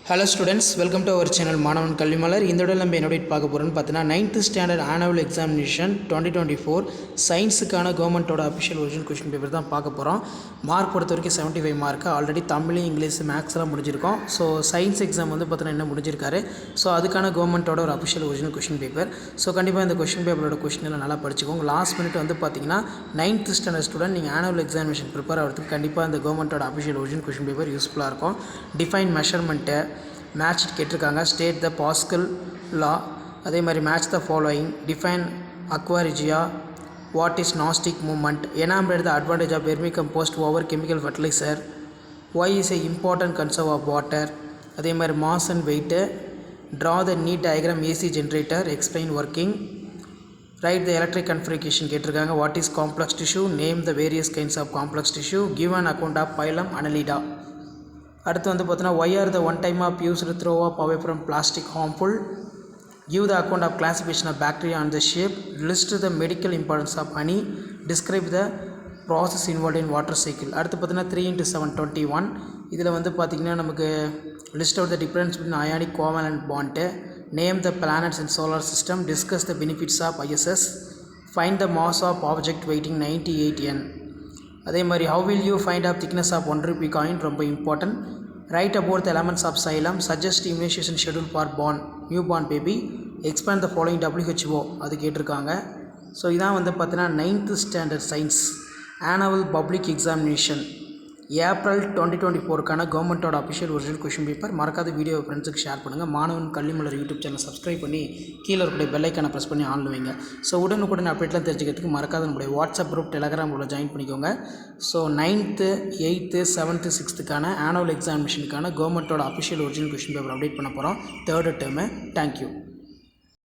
Hello students, welcome to our channel மாணவன் கல்விமலர். இந்த வீடியோல நம்ம என்ன பார்க்க போறோம்னு பார்த்தீங்கன்னா 9th ஸ்டாண்டர்ட் ஆனுவல் எக்ஸாமினேஷன் 2024 சயின்ஸுக்கான கவர்மெண்ட்டோட அஃபிஷியல் ஒரிஜினல் கொஸ்டின் பேப்பர் தான் பார்க்க போகிறோம். மார்க் பொறுத்த வரைக்கும் 75 மார்க். ஆல்ரெடி தமிழ், இங்கிலீஷ், மேக்ஸ்லாம் முடிஞ்சிருக்கோம். ஸோ சயின்ஸ் எக்ஸாம் வந்து பார்த்தீங்கன்னா என்ன முடிஞ்சிருக்காரு. ஸோ அதுக்கான கவர்மெண்ட்டோட ஒரு official original question paper. So கண்டிப்பாக இந்த கொஸ்டின் பேப்பரோட கொஸ்டின் எல்லாம் நல்லா படிச்சுக்கோங்க. லாஸ்ட் மினிட் வந்து பார்த்தீங்கன்னா 9th ஸ்டாண்டர்ட் ஸ்டூடெண்ட் நீங்கள் ஆனுவல் எக்ஸாமினேஷன் ப்ரிப்பேர் ஆகிறதுக்கு கண்டிப்பாக இந்த கவர்மெண்ட்டோட அஃபிஷியல் ஒரிஜினல் கொஸ்டின் பேப்பர் யூஸ்ஃபுல்லாக இருக்கும். டிஃபைன் மெஷர்மெண்ட்டு மேட்ச் கேட்டிருக்காங்க. ஸ்டேட் த பாஸ்கல் லா, அதே மாதிரி match the following, define aqua regia, what is nastic movement, enumerate the advantage of vermicompost over chemical fertiliser, why is a important conserve of water, அதே மாதிரி mass and weight, draw the neat diagram AC generator, explain working, write the electric configuration கேட்டிருக்காங்க. What is complex tissue, name the various kinds of complex tissue, give an account of phylum Annelida. அடுத்து வந்து பார்த்தீங்கன்னா why are the one time of used throw up away from plastic harmful, give the account of classification of bacteria on the shape, list the medical importance of honey, describe the process involve in water cycle. அடுத்து பார்த்தீங்கன்னா 3x7 21. இதில் வந்து பார்த்திங்கன்னா நமக்கு list out the difference between ionic covalent bond, name the planets in solar system, discuss the benefits of ISS, find the mass of object weighting 98 N. அதே மாதிரி how will you find of thickness of 1 rupee coin, ரொம்ப important. Write about the elements of xylem, suggest immunisation schedule for newborn baby, expand the following WHO அது கேட்டிருக்காங்க. So இதான் வந்து பார்த்தீங்கன்னா 9th standard science annual public examination April 2024க்கான கவர்மெண்ட்டோட official original question paper. மறக்காத video ஃப்ரெண்ட்ஸுக்கு share பண்ணுங்கள். மாணவன் கல்விமலர் யூடியூப் சேனல் சப்ஸ்கிரைப் பண்ணி கீழே இருக்கக்கூடிய பெல்லைக்கான ப்ரெஸ் பண்ணி ஆன்ல வைங்க. ஸோ உடனுக்குடன் அப்டேட்லாம் தெரிஞ்சுக்கிறதுக்கு மறக்காத நம்மளுடைய வாட்ஸ்அப் குரூப், டெலகிராம் உள்ள ஜாயின் பண்ணிக்கோங்க. So 9th 8th 7th 6th annual எக்ஸாமினேஷனுக்கான கவர்மெண்ட்டோட official original question paper update பண்ண போகிறோம் 3rd term. தேங்க்யூ.